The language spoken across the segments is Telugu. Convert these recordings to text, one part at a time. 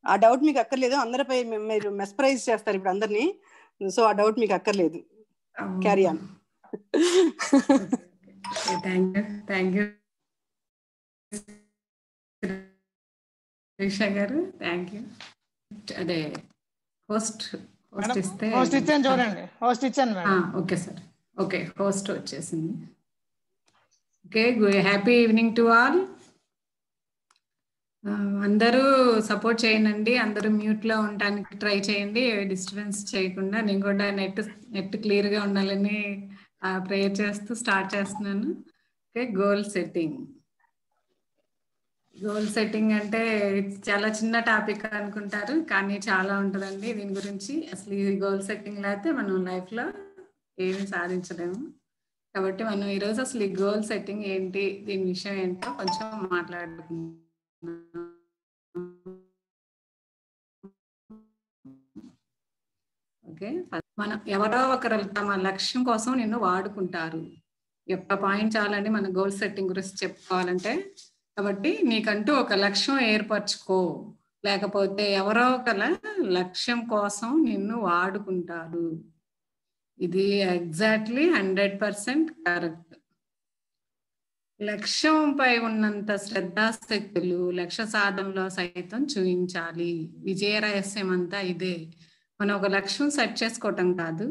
ఆ డౌట్ మీకు అక్కర్లేదు, అందరిపై మీరు మెస్ప్రైజ్ చేస్తారు ఇప్పుడు అందరినీ, సో ఆ డౌట్ మీకు అక్కర్లేదు. Carry on. Thank you Sreesha గారు, థ్యాంక్ యూ. అదే హోస్ట్ ఇస్తే హోస్ట్ ఇచ్చాను చూడండి, హోస్ట్ ఇచ్చాను madam. Okay sir, okay host వచ్చేసింది. Okay, happy evening to all. అందరూ సపోర్ట్ చేయండి, అందరూ మ్యూట్లో ఉండడానికి ట్రై చేయండి, డిస్టర్బెన్స్ చేయకుండా. నేను కూడా నెట్ క్లియర్గా ఉండాలని ప్రేయర్ చేస్తూ స్టార్ట్ చేస్తున్నాను. ఓకే, గోల్ సెట్టింగ్ అంటే చాలా చిన్న టాపిక్ అనుకుంటారు, కానీ చాలా ఉంటుందండి దీని గురించి. అసలు ఈ గోల్ సెట్టింగ్ లేకపోతే మనం లైఫ్లో ఏమి సాధించలేము. కాబట్టి మనం ఈరోజు అసలు ఈ గోల్ సెట్టింగ్ ఏంటి, దీని విషయం ఏంటో కొంచెం మాట్లాడుకుందాం. ఓకే, మనం ఎవరో ఒకరు తమ లక్ష్యం కోసం నిన్ను వాడుకుంటారు. యొక్క పాయింట్ చాలండి మన గోల్ సెట్టింగ్ గురించి చెప్పుకోవాలంటే. కాబట్టి నీకంటూ ఒక లక్ష్యం ఏర్పరచుకో, లేకపోతే ఎవరో ఒకల లక్ష్యం కోసం నిన్ను వాడుకుంటారు. ఇది ఎగ్జాక్ట్లీ 100% కరెక్ట్. లక్ష్యంపై ఉన్నంత శ్రద్ధాశక్తులు లక్ష్య సాధనలో సైతం చూపించాలి. విజయ రహస్యం అంతా ఇదే. మనం ఒక లక్ష్యం సెట్ చేసుకోవటం కాదు,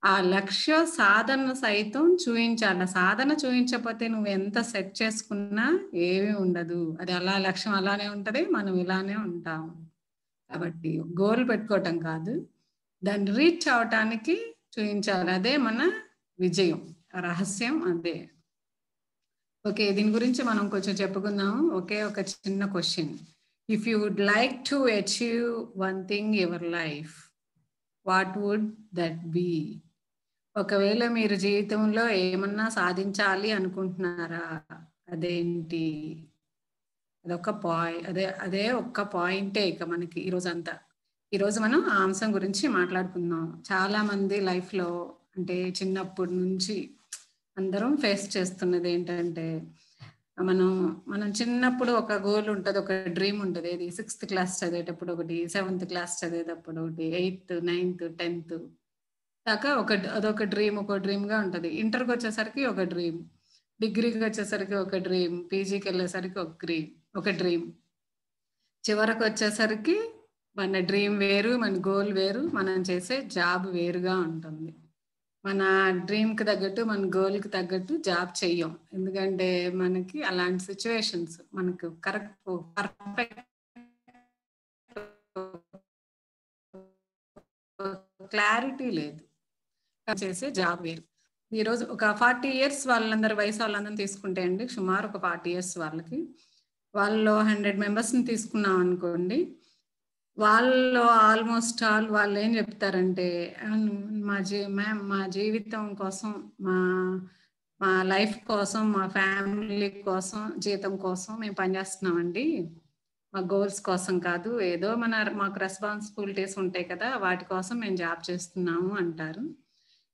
ఆ లక్ష్య సాధన సైతం చూపించాలి. సాధన చూపించకపోతే నువ్వు ఎంత సెట్ చేసుకున్నా ఏమీ ఉండదు. అది అలా లక్ష్యం అలానే ఉంటది, మనం ఇలానే ఉంటాము. కాబట్టి గోల్ పెట్టుకోవటం కాదు, దాన్ని రీచ్ అవటానికి చూపించాలి. అదే మన విజయం రహస్యం, అదే. ఓకే, దీని గురించి మనం కొంచెం చెప్పుకుందాము. ఓకే, ఒక చిన్న question. If you would like to achieve one thing your life, what would that be? ఒకవేళ మీరు జీవితంలో ఏమన్నా సాధించాలి అనుకుంటున్నారా, అదేంటి? అదొక అదే ఒక్క పాయింటే ఇక మనకి ఈరోజంతా. ఈరోజు మనం ఆ అంశం గురించి మాట్లాడుకుందాం. చాలా మంది లైఫ్లో, అంటే చిన్నప్పటి నుంచి అందరం ఫేస్ చేస్తున్నది ఏంటంటే, మనం చిన్నప్పుడు ఒక గోల్ ఉంటుంది, ఒక డ్రీమ్ ఉంటుంది. ఇది 6th క్లాస్ చదివేటప్పుడు ఒకటి, 7th క్లాస్ చదివేటప్పుడు ఒకటి, 8th, 9th, 10th దాకా అదొక డ్రీమ్గా ఉంటుంది. ఇంటర్కి వచ్చేసరికి ఒక డ్రీమ్, డిగ్రీకి వచ్చేసరికి ఒక డ్రీమ్, పీజీకి వెళ్ళేసరికి ఒక డ్రీమ్, చివరికి వచ్చేసరికి మన డ్రీమ్ వేరు, మన గోల్ వేరు, మనం చేసే జాబ్ వేరుగా ఉంటుంది. మన డ్రీమ్కి తగ్గట్టు, మన గోల్కి తగ్గట్టు జాబ్ చెయ్యం. ఎందుకంటే మనకి అలాంటి సిచ్యువేషన్స్, మనకు పర్ఫెక్ట్ క్లారిటీ లేదు. చేసే జాబ్ వేరు. ఈరోజు ఒక 40 years వాళ్ళందరూ, వయసు వాళ్ళందరూ తీసుకుంటే అండి, సుమారు ఒక 40 years వాళ్ళకి, వాళ్ళు 100 members-ని తీసుకున్నాం అనుకోండి, వాళ్ళు ఆల్మోస్ట్ వాళ్ళు ఏం చెప్తారంటే, మా జీవితం కోసం, మా లైఫ్ కోసం, మా ఫ్యామిలీ కోసం, జీతం కోసం మేము పనిచేస్తున్నామండి, మా గోల్స్ కోసం కాదు, ఏదో మాకు రెస్పాన్సిబిలిటీస్ ఉంటాయి కదా, వాటి కోసం మేము జాబ్ చేస్తున్నాము అంటారు.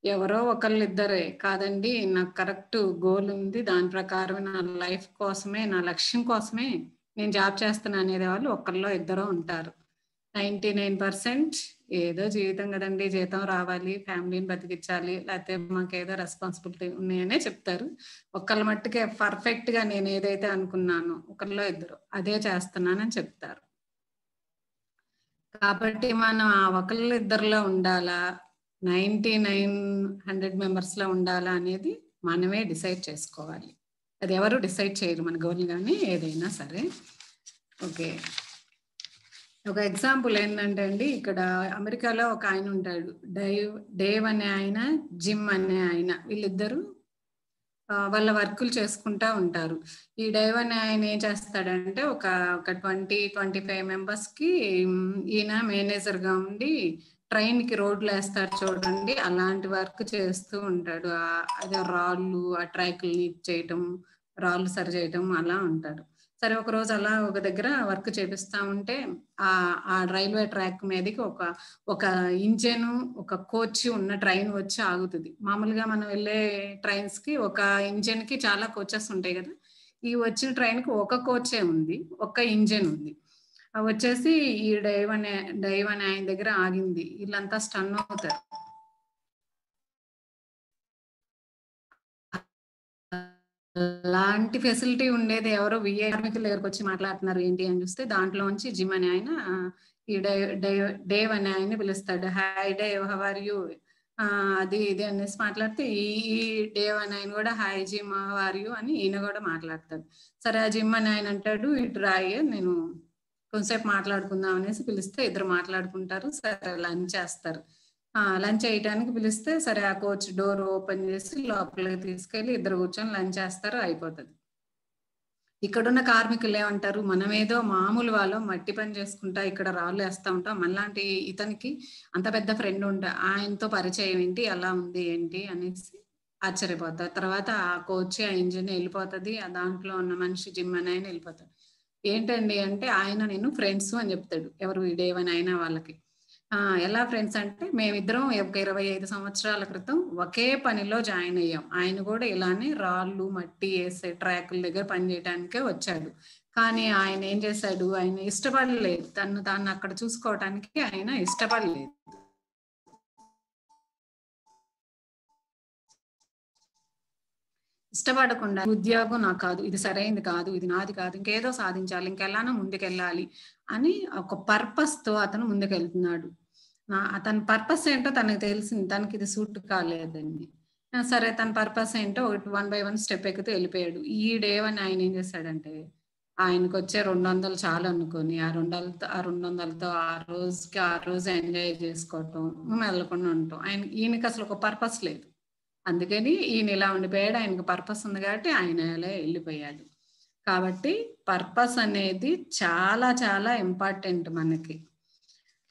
ఎవరో ఒకళ్ళిద్దరే కాదండి, నాకు కరెక్ట్ గోల్ ఉంది, దాని ప్రకారం నా లైఫ్ కోసమే, నా లక్ష్యం కోసమే నేను జాబ్ చేస్తున్నా అనేది వాళ్ళు ఒకళ్ళో ఇద్దరో ఉంటారు. 99% ఏదో జీవితం కదండి, జీతం రావాలి, ఫ్యామిలీని బతికించాలి, లేకపోతే మాకేదో రెస్పాన్సిబిలిటీ ఉన్నాయనే చెప్తారు. ఒకళ్ళ మట్టుకే పర్ఫెక్ట్గా నేను ఏదైతే అనుకున్నానో ఒకళ్ళో ఇద్దరు అదే చేస్తున్నానని చెప్తారు. కాబట్టి మనం ఆ ఒకళ్ళ ఇద్దరిలో ఉండాలా, 9900 members-లో ఉండాలా అనేది మనమే డిసైడ్ చేసుకోవాలి. అది ఎవరు డిసైడ్ చేయరు, మన గోల్ కానీ ఏదైనా సరే. ఓకే, ఒక ఎగ్జాంపుల్ ఏంటంటే అండి, ఇక్కడ అమెరికాలో ఒక ఆయన ఉంటాడు, డేవ్ అనే ఆయన, జిమ్ అనే ఆయన. వీళ్ళిద్దరు వాళ్ళ వర్కులు చేసుకుంటా ఉంటారు. ఈ డేవ్ అనే ఆయన ఏం చేస్తాడంటే, ఒక 20-25 members-కి ఈయన మేనేజర్గా ఉండి ట్రైన్కి రోడ్లు వేస్తారు చూడండి, అలాంటి వర్క్ చేస్తూ ఉంటాడు. అదే రాళ్ళు, ఆ ట్రాక్ని చేయటం, రాళ్ళు సరి చేయటం అలా ఉంటాడు. సరే, ఒక రోజు అలా ఒక దగ్గర వర్క్ చేపిస్తా ఉంటే ఆ రైల్వే ట్రాక్ మీదకి ఒక ఇంజన్, ఒక కోచ్ ఉన్న ట్రైన్ వచ్చి ఆగుతుంది. మామూలుగా మనం వెళ్ళే ట్రైన్స్ కి ఒక ఇంజన్ కి చాలా కోచెస్ ఉంటాయి కదా, ఈ వచ్చిన ట్రైన్ కి ఒక కోచే ఉంది, ఒక ఇంజన్ ఉంది. వచ్చేసి ఈ డైవ్ అనే ఆయన దగ్గర ఆగింది. వీళ్ళంతా స్టన్ అవుతారు. అలాంటి ఫెసిలిటీ ఉండేది ఎవరో విఐ కార్మికుల దగ్గరకు వచ్చి మాట్లాడుతున్నారు ఏంటి అని చూస్తే దాంట్లోంచి జిమ్ అనే ఆయన ఈ డేవ్ అనే ఆయన్ని పిలుస్తాడు. Hi Dave, how are you, అది ఇది అనేసి మాట్లాడితే ఈ డేవ్ అనే ఆయన కూడా hi Jim, how are you అని ఈయన కూడా మాట్లాడతాడు. సరే ఆ జిమ్ అనే ఆయన అంటాడు ఇటు రాయే, నేను కొంతసేపు మాట్లాడుకుందాం అనేసి పిలిస్తే ఇద్దరు మాట్లాడుకుంటారు. సరే లంచ్ చేస్తారు. లంచ్ చేయడానికి పిలిస్తే సరే ఆ కోచ్ డోర్ ఓపెన్ చేసి లోపలికి తీసుకెళ్లి ఇద్దరు కూర్చొని లంచ్ చేస్తారు, అయిపోతుంది. ఇక్కడున్న కార్మికులు ఏమంటారు, మనమేదో మామూలు వాళ్ళు మట్టి పని చేసుకుంటా ఇక్కడ రాళ్ళు వేస్తా ఉంటాం, మనలాంటి ఇతనికి అంత పెద్ద ఫ్రెండ్ ఉంటా, ఆయనతో పరిచయం ఏంటి, ఎలా ఉంది ఏంటి అనేసి ఆశ్చర్యపోతారు. తర్వాత ఆ కోచ్ ఆ ఇంజిన్ వెళ్ళిపోతుంది, ఆ దాంట్లో ఉన్న మనిషి జిమ్ అని ఆయన వెళ్ళిపోతాడు. ఏంటండి అంటే ఆయన నేను ఫ్రెండ్స్ అని చెప్తాడు. ఎవరు డేవన్ అయినా వాళ్ళకి. ఎలా ఫ్రెండ్స్ అంటే మేమిద్దరం ఒక 25 సంవత్సరాల క్రితం ఒకే పనిలో జాయిన్ అయ్యాం. ఆయన కూడా ఇలానే రాళ్ళు మట్టి వేసే ట్రాకుల దగ్గర పని చేయడానికే వచ్చాడు. కానీ ఆయన ఏం చేశాడు, ఆయన ఇష్టపడలేదు, దాన్ని అక్కడ చూసుకోవటానికి ఆయన ఇష్టపడలేదు. ఇష్టపడకుండా ఉద్యోగం నాకు కాదు, ఇది సరైనది కాదు, ఇది నాది కాదు, ఇంకేదో సాధించాలి, ఇంకెలానో ముందుకెళ్ళాలి అని ఒక పర్పస్ తో అతను ముందుకెళ్తున్నాడు. అతని పర్పస్ ఏంటో తనకు తెలిసింది, తనకి ఇది సూట్ కాలేదండి. సరే తన పర్పస్ ఏంటో 1 by 1 స్టెప్ ఎక్కుతూ వెళ్ళిపోయాడు. ఈ డేవ్ అని ఆయన ఏం చేశాడంటే ఆయనకు వచ్చే 200 చాలు అనుకొని ఆ 200తో ఆ రోజు ఎంజాయ్ చేసుకోవటం, వెళ్ళకుండా ఉండటం. ఈయనకి అసలు ఒక పర్పస్ లేదు. అందుకని ఈయన ఇలా ఉండిపోయాడు. ఆయనకు పర్పస్ ఉంది కాబట్టి ఆయన అలా వెళ్ళిపోయాడు. కాబట్టి పర్పస్ అనేది చాలా చాలా ఇంపార్టెంట్ మనకి.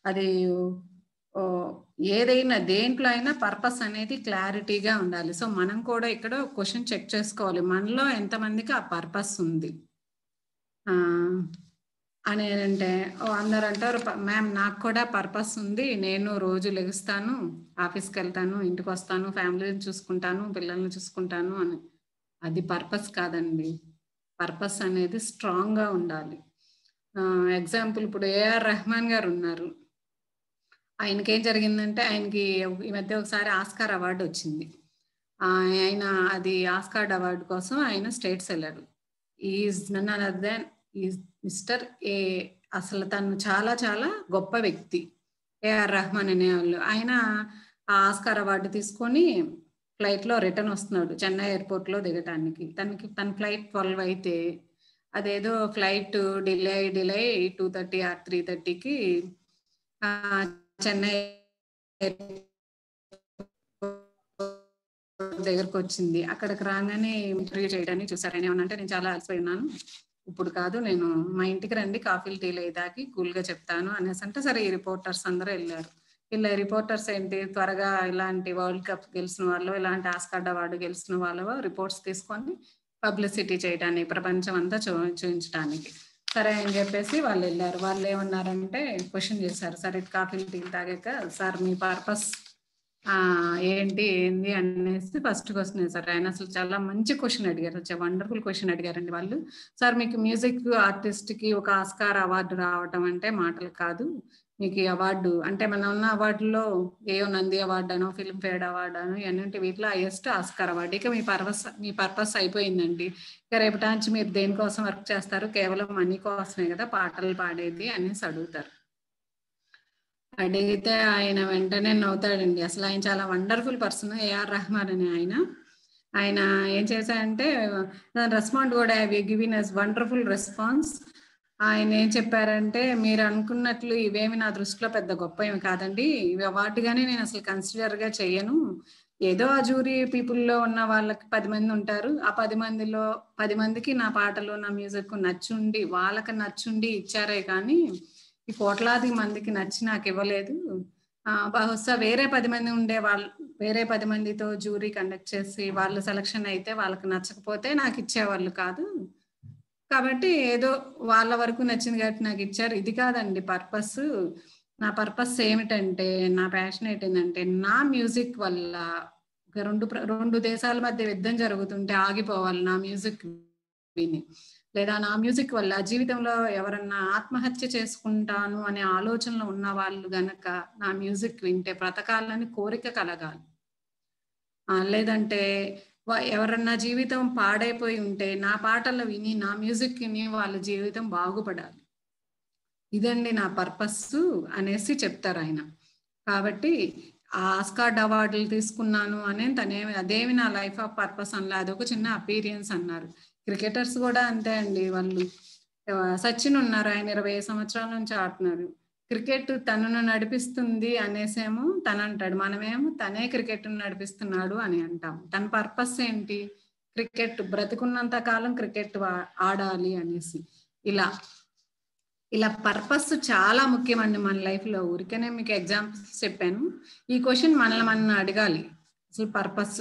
అది ఏదైనా దేంట్లో అయినా పర్పస్ అనేది క్లారిటీగా ఉండాలి. సో మనం కూడా ఇక్కడ క్వశ్చన్ చెక్ చేసుకోవాలి, మనలో ఎంతమందికి ఆ పర్పస్ ఉంది అని. అంటే అందరు అంటారు మ్యామ్ నాకు కూడా పర్పస్ ఉంది, నేను రోజు లెగుస్తాను, ఆఫీస్కి వెళ్తాను, ఇంటికి వస్తాను, ఫ్యామిలీని చూసుకుంటాను, పిల్లల్ని చూసుకుంటాను అని. అది పర్పస్ కాదండి. పర్పస్ అనేది స్ట్రాంగ్గా ఉండాలి. ఎగ్జాంపుల్ ఇప్పుడు ఏఆర్ రెహమాన్ గారు ఉన్నారు. ఆయనకి ఏం జరిగిందంటే ఆయనకి ఈ మధ్య ఒకసారి ఆస్కార్ అవార్డు వచ్చింది. ఆయన అది ఆస్కార్ అవార్డు కోసం ఆయన స్టేట్స్ వెళ్ళాడు. Is none other than is mister A. అసలు తను చాలా చాలా గొప్ప వ్యక్తి ఏఆర్ రెహమాన్ అనేవాళ్ళు. ఆయన ఆ ఆస్కార్ అవార్డు తీసుకొని ఫ్లైట్లో రిటర్న్ వస్తున్నాడు చెన్నై ఎయిర్పోర్ట్లో దిగటానికి. తన ఫ్లైట్ 12 అయితే అదేదో ఫ్లైట్ డిలే 2:30 or 3:30కి చెన్నై దగ్గరకు వచ్చింది. అక్కడికి రాగానే ఇంటర్వ్యూ చేయడానికి చూసారు. ఆయన ఏమన్నా అంటే నేను చాలా అలసిపోయి ఉన్నాను, ఇప్పుడు కాదు, నేను మా ఇంటికి రండి, కాఫీలు టీలు అయ్యేదాకి కూల్గా చెప్తాను అనేసి అంటే సరే ఈ రిపోర్టర్స్ అందరూ వెళ్ళారు. ఇలా రిపోర్టర్స్ ఏంటి త్వరగా ఇలాంటి వరల్డ్ కప్ గెలిచిన వాళ్ళు, ఇలాంటి ఆస్కార్ అవార్డు గెలిచిన వాళ్ళు రిపోర్ట్స్ తీసుకొని పబ్లిసిటీ చేయడానికి, ప్రపంచం అంతా చూపించడానికి సరే అని చెప్పేసి వాళ్ళు వెళ్ళారు. వాళ్ళు ఏమన్నారంటే క్వశ్చన్ చేశారు, సరే కాఫీలు టీలు తాగాక సార్ మీ పర్పస్ ఏంటి అనేసి ఫస్ట్ క్వశ్చన్ వేశారు. ఆయన అసలు చాలా మంచి క్వశ్చన్ అడిగారు, చాలా వండర్ఫుల్ క్వశ్చన్ అడిగారండి వాళ్ళు. సార్ మీకు మ్యూజిక్ ఆర్టిస్ట్ కి ఒక ఆస్కార్ అవార్డు రావటం అంటే మాటలు కాదు, మీకు ఈ అవార్డు అంటే మన ఉన్న అవార్డులో ఏయో నంది అవార్డు అనో ఫిల్మ్ఫేర్ అవార్డు అనో ఇవన్నీ వీటిలో హైయెస్ట్ ఆస్కార్ అవార్డు. ఇక మీ పర్పస్ అయిపోయిందండి. ఇక రేపటి నుంచి మీరు దేనికోసం వర్క్ చేస్తారు, కేవలం మనీ కోసమే కదా పాటలు పాడేది అనేసి అడుగుతారు. అడిగితే ఆయన వెంటనే నవ్వుతాడండి. అసలు ఆయన చాలా వండర్ఫుల్ పర్సన్ ఏఆర్ రెహమాన్ అనే ఆయన ఏం చేశారంటే రెస్పాండ్ కూడా గివిన్ అస్ వండర్ఫుల్ రెస్పాన్స్. ఆయన ఏం చెప్పారంటే మీరు అనుకున్నట్లు ఇవేమి నా దృష్టిలో పెద్ద గొప్ప ఏమి కాదండి, ఇవి అవార్డుగానే నేను అసలు కన్సిడర్గా చెయ్యను. ఏదో ఆ జ్యూరీ పీపుల్లో ఉన్న వాళ్ళకి 10 మంది ఉంటారు, ఆ 10 మందిలో 10 మందికి నా పాటలు నా మ్యూజిక్ నచ్చుండి వాళ్ళకి నచ్చుండి ఇచ్చారే కానీ ఈ కోట్లాది మందికి నచ్చి నాకు ఇవ్వలేదు. బహుశా వేరే 10 మంది ఉండే వాళ్ళు, వేరే 10 మందితో జ్యూరీ కండక్ట్ చేసి వాళ్ళు సెలక్షన్ అయితే వాళ్ళకి నచ్చకపోతే నాకు ఇచ్చేవాళ్ళు కాదు. కాబట్టి ఏదో వాళ్ళ వరకు నచ్చింది కాబట్టి నాకు ఇచ్చారు. ఇది కాదండి పర్పస్. నా పర్పస్ ఏమిటంటే, నా ప్యాషన్ ఏంటంటే నా మ్యూజిక్ వల్ల రెండు దేశాల మధ్య యుద్ధం జరుగుతుంటే ఆగిపోవాలి నా మ్యూజిక్ విని. లేదా నా మ్యూజిక్ వల్ల జీవితంలో ఎవరన్నా ఆత్మహత్య చేసుకుంటాను అనే ఆలోచనలో ఉన్న వాళ్ళు గనక నా మ్యూజిక్ వింటే బ్రతకాలని కోరిక కలగాలి. లేదంటే ఎవరన్నా జీవితం పాడైపోయి ఉంటే నా పాటలు విని నా మ్యూజిక్ విని వాళ్ళ జీవితం బాగుపడాలి. ఇదండి నా పర్పస్ అనేసి చెప్తారు ఆయన. కాబట్టి ఆస్కార్ అవార్డులు తీసుకున్నాను అనే అదేమి నా లైఫ్ ఆఫ్ పర్పస్ అనలా, అదొక చిన్న అపీరియన్స్ అన్నారు. క్రికెటర్స్ కూడా అంతే అండి. వాళ్ళు సచిన్ ఉన్నారు, ఆయన 20 సంవత్సరాల నుంచి ఆడుతున్నారు. క్రికెట్ తనను నడిపిస్తుంది అనేసేమో తను అంటాడు, మనమేమో తనే క్రికెట్ నడిపిస్తున్నాడు అని అంటాం. తన పర్పస్ ఏంటి? క్రికెట్, బ్రతికున్నంత కాలం క్రికెట్ ఆడాలి అనేసి. ఇలా పర్పస్ చాలా ముఖ్యమండి మన లైఫ్ లో. ఊరికనే మీకు ఎగ్జాంపుల్స్ చెప్పాను. ఈ క్వశ్చన్ మనల్ని మనం అడగాలి, అసలు పర్పస్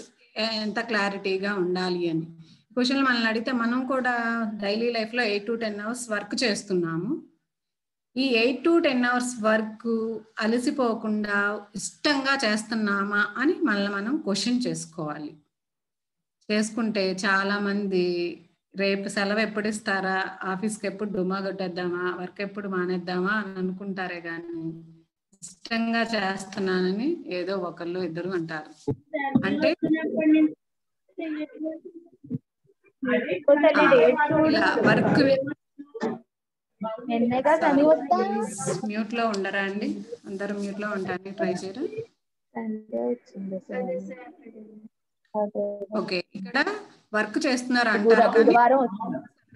ఎంత క్లారిటీగా ఉండాలి అని. క్వశ్చన్లు మనల్ని అడిగితే మనం కూడా డైలీ లైఫ్ లో 8 to 10 hours వర్క్ చేస్తున్నాము. ఈ 8 to 10 hours వర్క్ అలసిపోకుండా ఇష్టంగా చేస్తున్నామా అని మనల్ని మనం క్వశ్చన్ చేసుకోవాలి. చేసుకుంటే చాలా మంది రేపు సెలవు ఎప్పుడు ఇస్తారా, ఆఫీస్కి ఎప్పుడు డుమా కొట్టేద్దామా, వర్క్ ఎప్పుడు మానేద్దామా అని అనుకుంటారే కానీ ఇష్టంగా చేస్తున్నానని ఏదో ఒకళ్ళు ఇద్దరు అంటారు. అంటే వర్క్ మ్యూట్ లో ఉండరా అండి? అందరూ మ్యూట్ లో ఉండడానికి ట్రై చేయరా? ఓకే, ఇక్కడ వర్క్ చేస్తున్నారు అంటారు కానీ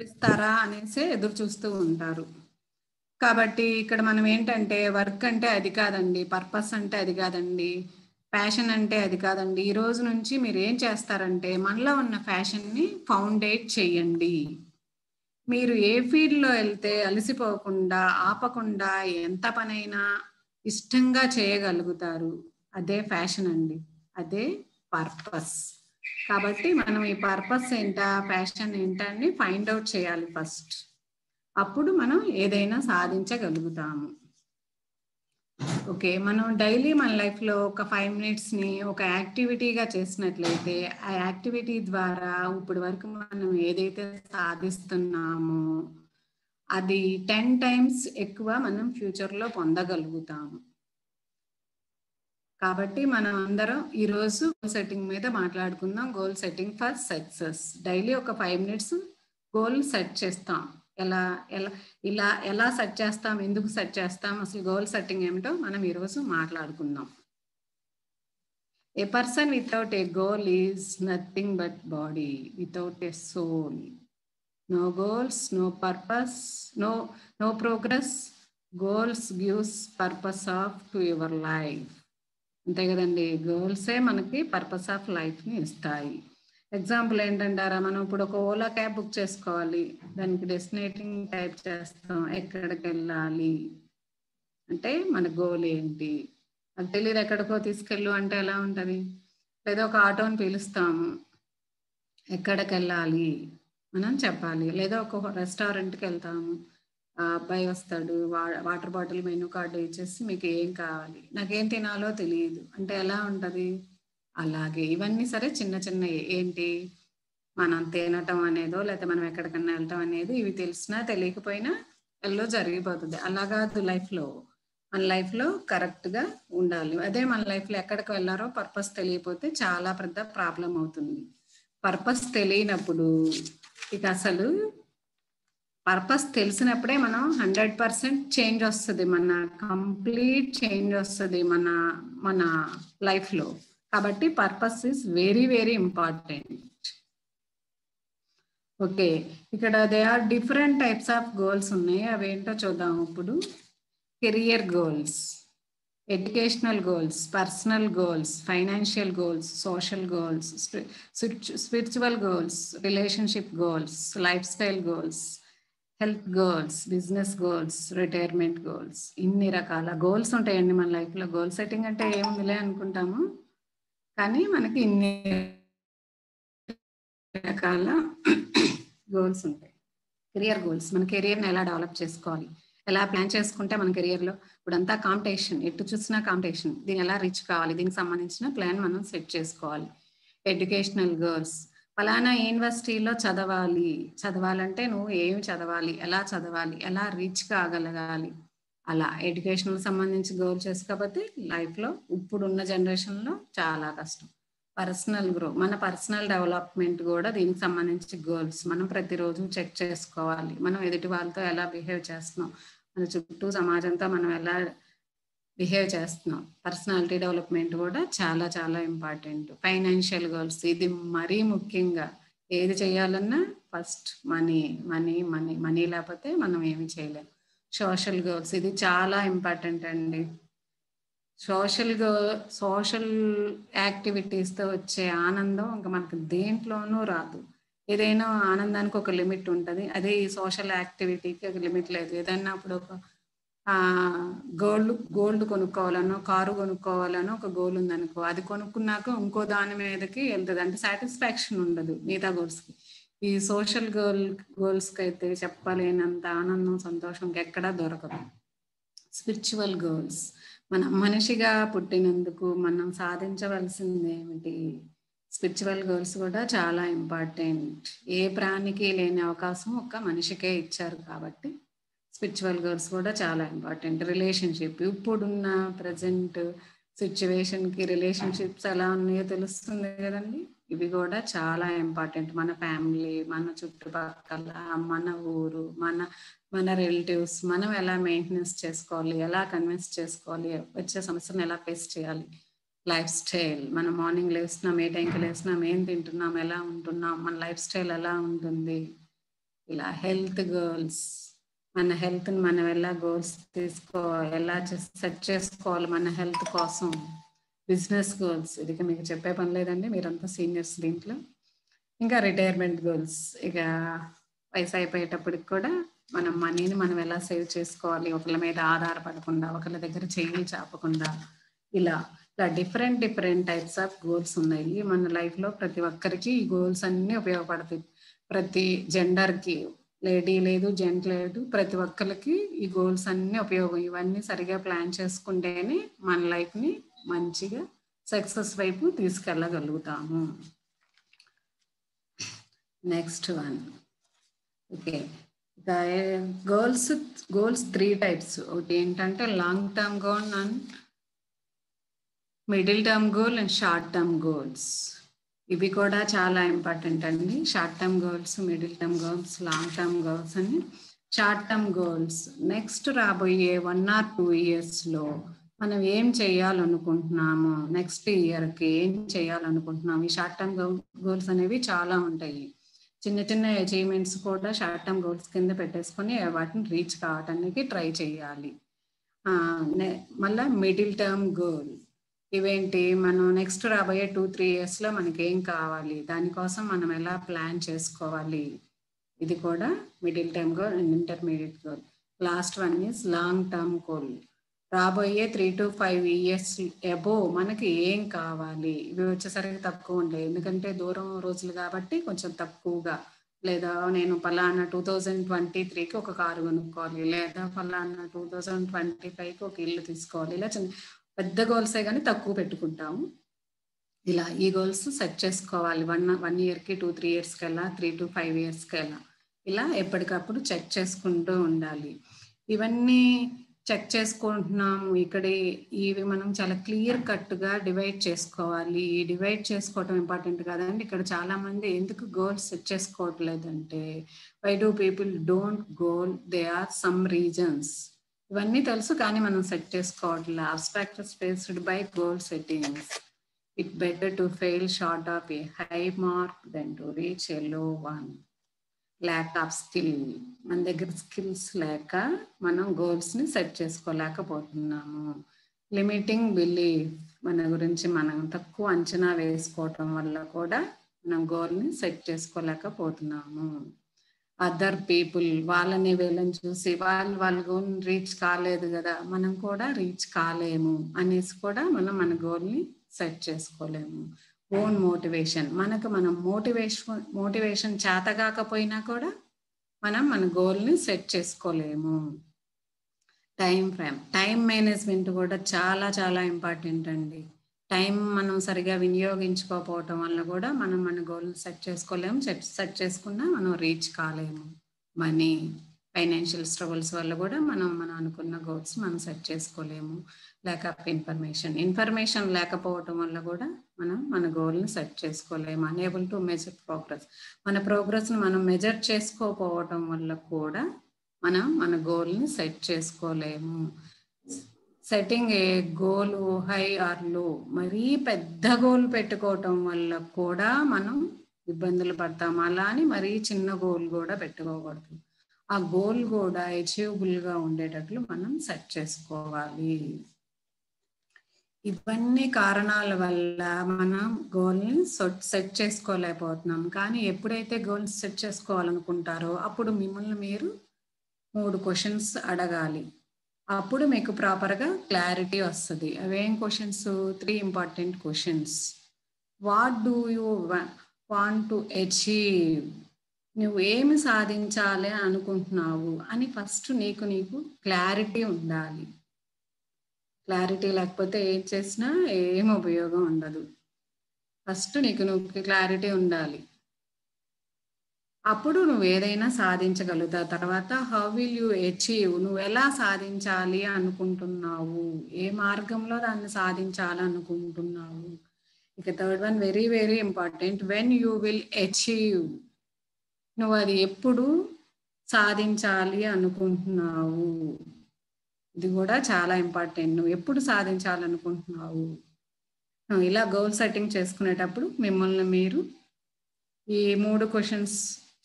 ఇస్తారా అనేసి ఎదురు చూస్తూ ఉంటారు. కాబట్టి ఇక్కడ మనం ఏంటంటే వర్క్ అంటే అది కాదండి, పర్పస్ అంటే అది కాదండి, ప్యాషన్ అంటే అది కాదండి. ఈ రోజు నుంచి మీరు ఏం చేస్తారంటే మనలో ఉన్న ప్యాషన్ని ఫౌండేట్ చేయండి. మీరు ఏ ఫీల్డ్లో వెళ్తే అలసిపోకుండా ఆపకుండా ఎంత పనైనా ఇష్టంగా చేయగలుగుతారు, అదే ప్యాషన్ అండి, అదే పర్పస్. కాబట్టి మనం ఈ పర్పస్ ఏంటా, ప్యాషన్ ఏంటా అని ఫైండ్ అవుట్ చేయాలి ఫస్ట్. అప్పుడు మనం ఏదైనా సాధించగలుగుతాము. ఓకే, మనం డైలీ మన లైఫ్లో ఒక 5 minutesని ఒక యాక్టివిటీగా చేసినట్లయితే ఆ యాక్టివిటీ ద్వారా ఇప్పటి వరకు మనం ఏదైతే సాధిస్తున్నామో అది 10 times ఎక్కువ మనం ఫ్యూచర్లో పొందగలుగుతాము. కాబట్టి మనం అందరం ఈరోజు గోల్ సెట్టింగ్ మీద మాట్లాడుకుందాం. Goal setting for success. Daily ఒక 5 minutes గోల్ సెట్ చేస్తాం. ఎలా సెట్ చేస్తాం, ఎందుకు సెట్ చేస్తాం, అసలు గోల్ సెట్టింగ్ ఏమిటో మనం ఈరోజు మాట్లాడుకుందాం. A person without a goal is nothing but body without a soul. No goals, no purpose, no progress. Goals gives purpose of to your life. అంతే కదండి, గోల్సే మనకి పర్పస్ ఆఫ్ లైఫ్ని ఇస్తాయి. ఎగ్జాంపుల్ ఏంటంటారా, మనం ఇప్పుడు ఒక ఓలా క్యాబ్ బుక్ చేసుకోవాలి, దానికి డెస్టినేటింగ్ టైప్ చేస్తాం, ఎక్కడికి వెళ్ళాలి అంటే మన గోల్ ఏంటి, అది తెలియదు, ఎక్కడికో తీసుకెళ్ళు అంటే ఎలా ఉంటుంది. లేదా ఒక ఆటోని పిలుస్తాము, ఎక్కడికి వెళ్ళాలి మనం చెప్పాలి. లేదా ఒక రెస్టారెంట్కి వెళ్తాము, అబ్బాయి వస్తాడు, వాటర్ బాటిల్ మెనూ కార్డు ఇచ్చేసి మీకు ఏం కావాలి, నాకేం తినాలో తెలియదు అంటే ఎలా ఉంటుంది. అలాగే ఇవన్నీ సరే చిన్న చిన్న ఏంటి, మనం తినటం అనేదో లేకపోతే మనం ఎక్కడికన్నా వెళ్ళటం అనేది ఇవి తెలిసినా తెలియకపోయినా ఎల్లో జరిగిపోతుంది. అలాగా లైఫ్లో మన లైఫ్లో కరెక్ట్గా ఉండాలి. అదే మన లైఫ్లో ఎక్కడికి వెళ్ళారో పర్పస్ తెలియకపోతే చాలా పెద్ద ప్రాబ్లం అవుతుంది. పర్పస్ తెలియనప్పుడు ఇక అసలు పర్పస్ తెలిసినప్పుడే మనం 100% చేంజ్ వస్తుంది, మన కంప్లీట్ చేంజ్ వస్తుంది మన లైఫ్లో. కాబట్టి purpose is very very important. Okay, ఇక్కడ there are different types of goals ఉన్నాయి, అవేంటో చూద్దాం ఇప్పుడు. Career goals, educational goals, personal goals, financial goals, social goals, spiritual goals, relationship goals, lifestyle goals, health goals, business goals, retirement goals. ఇన్ని రకాల గోల్స్ ఉంటాయండి మన లైఫ్లో. గోల్ సెట్టింగ్ అంటే ఏముందిలే అనుకుంటాము, కానీ మనకి ఇన్ని రకాల గోల్స్ ఉంటాయి. కెరియర్ గోల్స్, మన కెరియర్ని ఎలా డెవలప్ చేసుకోవాలి, ఎలా ప్లాన్ చేసుకుంటే మన కెరియర్లో ఇప్పుడంతా కాంపిటీషన్, ఎటు చూసినా కాంపిటీషన్, దీన్ని ఎలా రీచ్ కావాలి, దీనికి సంబంధించిన ప్లాన్ మనం సెట్ చేసుకోవాలి. ఎడ్యుకేషనల్ గోల్స్, ఫలానా యూనివర్సిటీలో చదవాలంటే నువ్వు ఏమి చదవాలి, ఎలా రీచ్ కాగలగాలి, అలా ఎడ్యుకేషనల్ సంబంధించి గోల్ చేసుకోకపోతే లైఫ్లో ఇప్పుడున్న జనరేషన్లో చాలా కష్టం. పర్సనల్ మన పర్సనల్ డెవలప్మెంట్ కూడా దీనికి సంబంధించి గోల్స్ మనం ప్రతిరోజు చెక్ చేసుకోవాలి. మనం ఎదుటి వాళ్ళతో ఎలా బిహేవ్ చేస్తున్నాం, మన చుట్టూ సమాజంతో మనం ఎలా బిహేవ్ చేస్తున్నాం. పర్సనాలిటీ డెవలప్మెంట్ కూడా చాలా చాలా ఇంపార్టెంట్. ఫైనాన్షియల్ గోల్స్, ఇది మరీ ముఖ్యంగా. ఏది చేయాలన్నా ఫస్ట్ మనీ లేకపోతే మనం ఏమి చేయలేం. సోషల్ గోల్స్, ఇది చాలా ఇంపార్టెంట్ అండి. సోషల్ యాక్టివిటీస్తో వచ్చే ఆనందం ఇంకా మనకు దేంట్లోనూ రాదు. ఏదైనా ఆనందానికి ఒక లిమిట్ ఉంటుంది, అదే ఈ సోషల్ యాక్టివిటీకి ఒక లిమిట్ లేదు. ఏదైనా అప్పుడు ఒక గోల్డ్ కొనుక్కోవాలనో, కారు కొనుక్కోవాలనో ఒక గోల్ ఉందనుకో, అది కొనుక్కున్నాక ఇంకో దాని మీదకి వెళ్తుంది, అంటే సాటిస్ఫాక్షన్ ఉండదు మిగతా గోల్స్కి. ఈ సోషల్ గోల్స్కి అయితే చెప్పలేనంత ఆనందం, సంతోషం ఎక్కడా దొరకదు. స్పిరిచువల్ గోల్స్, మనం మనిషిగా పుట్టినందుకు మనం సాధించవలసింది ఏమిటి? స్పిరిచువల్ గోల్స్ కూడా చాలా ఇంపార్టెంట్. ఏ ప్రాణికి లేని అవకాశం ఒక్క మనిషికే ఇచ్చారు కాబట్టి స్పిరిచువల్ గోల్స్ కూడా చాలా ఇంపార్టెంట్. రిలేషన్షిప్, ఇప్పుడున్న ప్రజెంట్ సిచ్యువేషన్కి రిలేషన్షిప్స్ ఎలా ఉన్నాయో తెలుస్తుంది కదండి. ఇవి కూడా చాలా ఇంపార్టెంట్. మన ఫ్యామిలీ, మన చుట్టుపక్కల, మన ఊరు, మన రిలేటివ్స్, మనం ఎలా మెయింటెనెన్స్ చేసుకోవాలి, ఎలా కన్విన్స్ చేసుకోవాలి, వచ్చే సమస్యలను ఎలా ఫేస్ చేయాలి. లైఫ్ స్టైల్, మనం మార్నింగ్ లేస్తున్నాం, ఏ టైంకి లేస్తున్నాం, ఏం తింటున్నాం, ఎలా ఉంటున్నాం, మన లైఫ్ స్టైల్ ఎలా ఉంటుంది. ఇలా హెల్త్ గోల్స్, మన హెల్త్ని మనం ఎలా గోల్స్ ఎలా సెట్ చేసుకోవాలి మన హెల్త్ కోసం. బిజినెస్ గోల్స్, ఇది మీకు చెప్పే పని లేదండి, మీరంతా సీనియర్స్ దీంట్లో. ఇంకా రిటైర్మెంట్ గోల్స్, ఇక వయసు అయిపోయేటప్పటికి కూడా మనం మనీని మనం ఎలా సేవ్ చేసుకోవాలి, ఒకళ్ళ మీద ఆధారపడకుండా, ఒకళ్ళ దగ్గర చేయి చాపకుండా, ఇలా డిఫరెంట్ టైప్స్ ఆఫ్ గోల్స్ ఉన్నాయి మన లైఫ్లో. ప్రతి ఒక్కరికి ఈ గోల్స్ అన్నీ ఉపయోగపడతాయి. ప్రతి జెండర్కి, లేడీ లేదు, జెంట్ లేదు, ప్రతి ఒక్కరికి ఈ గోల్స్ అన్నీ ఉపయోగం. ఇవన్నీ సరిగా ప్లాన్ చేసుకుంటేనే మన లైఫ్ని మంచిగా సక్సెస్ వైపు తీసుకెళ్ళగలుగుతాము. Next one, okay, goals 3 types. ఒకటి ఏంటంటే long term goal and middle term goal and short term goals. ఇవి కూడా చాలా ఇంపార్టెంట్ అండి. Short term goals, middle term goals, long term goals అని. షార్ట్ టర్మ్ గోల్స్, నెక్స్ట్ రాబోయే 1 or 2 yearsలో మనం ఏం చేయాలనుకుంటున్నాము, నెక్స్ట్ ఇయర్కి ఏం చేయాలనుకుంటున్నాము. ఈ షార్ట్ టర్మ్ గోల్స్ అనేవి చాలా ఉంటాయి. చిన్న చిన్న అచీవ్మెంట్స్ కూడా షార్ట్ టర్మ్ గోల్స్ కింద పెట్టేసుకొని వాటిని రీచ్ కావడానికి ట్రై చేయాలి. మళ్ళీ మిడిల్ టర్మ్ గోల్, ఇవేంటి, మనం నెక్స్ట్ రాబోయే 2-3 yearsలో మనకి ఏం కావాలి, దానికోసం మనం ఎలా ప్లాన్ చేసుకోవాలి. ఇది కూడా middle term goal and intermediate goal. Last one is long term goal. రాబోయే 3 to 5 years అబోవ్ మనకి ఏం కావాలి. ఇవి వచ్చేసరికి తక్కువ ఉంటాయి, ఎందుకంటే దూరం రోజులు కాబట్టి కొంచెం తక్కువగా. లేదా నేను పలానా 2023కి ఒక కారు కొనుక్కోవాలి, లేదా పలానా 2025కి ఒక ఇల్లు తీసుకోవాలి. ఇలా చిన్న పెద్ద గోల్సే కానీ తక్కువ పెట్టుకుంటాము. ఇలా ఈ గోల్స్ సెట్ చేసుకోవాలి. 1 yearకి, 2-3 yearsకి వెళ్ళా, 3 to 5 yearsకి వెళ్ళా. ఇలా ఎప్పటికప్పుడు చెక్ చేసుకుంటూ ఉండాలి. ఇవన్నీ చెక్ చేసుకుంటున్నాము ఇక్కడ, ఇవి మనం చాలా క్లియర్ కట్గా డివైడ్ చేసుకోవాలి. ఈ డివైడ్ చేసుకోవటం ఇంపార్టెంట్ కాదండి. ఇక్కడ చాలా మంది ఎందుకు గోల్స్ సెట్ చేసుకోవట్లేదంటే, why do people don't goal, there are some reasons. ఇవన్నీ తెలుసు కానీ మనం సెట్ చేసుకోవట్లే. Abstract spaced by goal settings. It better to fail short of a high mark than to reach a low one. Lack of skill, మన దగ్గర స్కిల్స్ లేక మనం గోల్స్ని సెట్ చేసుకోలేకపోతున్నాము. లిమిటింగ్ బిలీఫ్, మన గురించి మనం తక్కువ అంచనా వేసుకోవటం వల్ల కూడా మనం గోల్ని సెట్ చేసుకోలేకపోతున్నాము. అదర్ పీపుల్, వాళ్ళని వీళ్ళని చూసి వాళ్ళ గోల్ రీచ్ కాలేదు కదా, మనం కూడా రీచ్ కాలేము అనేసి కూడా మనం మన గోల్ని సెట్ చేసుకోలేము. ఓన్ మోటివేషన్, మనకు మనం మోటివేషన్ చేత కాకపోయినా కూడా మనం మన గోల్ని సెట్ చేసుకోలేము. టైం ఫ్రేమ్, టైం మేనేజ్మెంట్ కూడా చాలా చాలా ఇంపార్టెంట్ అండి. టైం మనం సరిగా వినియోగించుకోకపోవటం వల్ల కూడా మనం మన గోల్ సెట్ చేసుకోలేము. సెట్ చేసుకున్నా మనం రీచ్ కాలేము. మనీ, ఫైనాన్షియల్ స్ట్రగుల్స్ వల్ల కూడా మనం అనుకున్న గోల్స్ మనం సెట్ చేసుకోలేము. ల్యాక్ ఇన్ఫర్మేషన్ లేకపోవటం వల్ల కూడా మనం మన గోల్ని సెట్ చేసుకోలేము. Unable to measure progress. మన ప్రోగ్రెస్ని మనం మెజర్ చేసుకోకపోవటం వల్ల కూడా మనం మన గోల్ని సెట్ చేసుకోలేము. Setting a goal high or low, మరీ పెద్ద గోల్ పెట్టుకోవటం వల్ల కూడా మనం ఇబ్బందులు పడతాం. అలా అని మరీ చిన్న గోల్ కూడా పెట్టుకోకూడదు. ఆ గోల్ కూడా అచీవబుల్గా ఉండేటట్లు మనం సెట్ చేసుకోవాలి. ఇవన్నీ కారణాల వల్ల మనం గోల్ని సెట్ చేసుకోలేకపోతున్నాం. కానీ ఎప్పుడైతే గోల్స్ సెట్ చేసుకోవాలనుకుంటారో అప్పుడు మిమ్మల్ని మీరు 3 క్వశ్చన్స్ అడగాలి. అప్పుడు మీకు ప్రాపర్గా క్లారిటీ వస్తుంది. అవేం questions? 3 important questions. What do you want to achieve? నువ్వు ఏమి సాధించాలి అనుకుంటున్నావు అని ఫస్ట్ నీకు క్లారిటీ ఉండాలి. క్లారిటీ లేకపోతే ఏం చేసినా ఏం ఉపయోగం ఉండదు. ఫస్ట్ నువ్వు క్లారిటీ ఉండాలి. అప్పుడు నువ్వు ఏదైనా సాధించగలుగుతావు. తర్వాత హౌ విల్ యూ అచీవ్? నువ్వు ఎలా సాధించాలి అనుకుంటున్నావు, ఏ మార్గంలో దాన్ని సాధించాలనుకుంటున్నావు. ఇక third one very very important, when you will achieve? నువ్వు అది ఎప్పుడు సాధించాలి అనుకుంటున్నావు. ఇది కూడా చాలా ఇంపార్టెంట్. నువ్వు ఎప్పుడు సాధించాలనుకుంటున్నావు. ఇలా గోల్ సెట్టింగ్ చేసుకునేటప్పుడు మిమ్మల్ని మీరు ఈ 3 క్వశ్చన్స్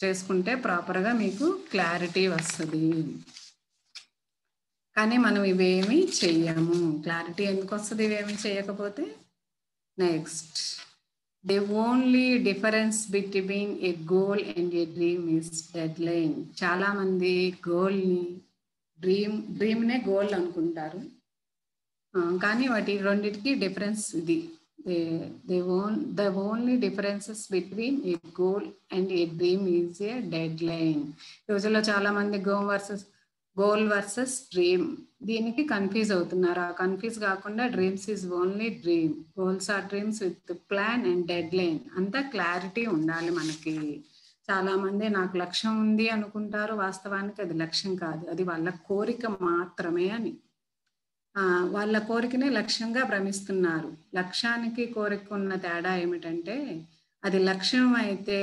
చేసుకుంటే ప్రాపర్గా మీకు క్లారిటీ వస్తుంది. కానీ మనం ఇవేమీ చెయ్యము. క్లారిటీ ఎందుకు వస్తుంది ఇవేమీ చేయకపోతే? Next, the only difference between A goal and A dream is dead line. చాలామంది గోల్ని డ్రీమ్నే గోల్ అనుకుంటారు. కానీ వాటి రెండింటికి డిఫరెన్స్ ఇది. The only differences between a goal and a dream is a deadline. రోజుల్లో చాలా మంది గోల్ వర్సెస్ డ్రీమ్ దీనికి కన్ఫ్యూజ్ అవుతున్నారు. ఆ కన్ఫ్యూజ్ కాకుండా dreams is only dream, goals are dreams with plan and deadline. అంతా క్లారిటీ ఉండాలి మనకి. చాలా మంది నాకు లక్ష్యం ఉంది అనుకుంటారు, వాస్తవానికి అది లక్ష్యం కాదు, అది వాళ్ళ కోరిక మాత్రమే అని. వాళ్ళ కోరికనే లక్ష్యంగా భ్రమిస్తున్నారు. లక్ష్యానికి కోరిక ఉన్న తేడా ఏమిటంటే, అది లక్ష్యం అయితే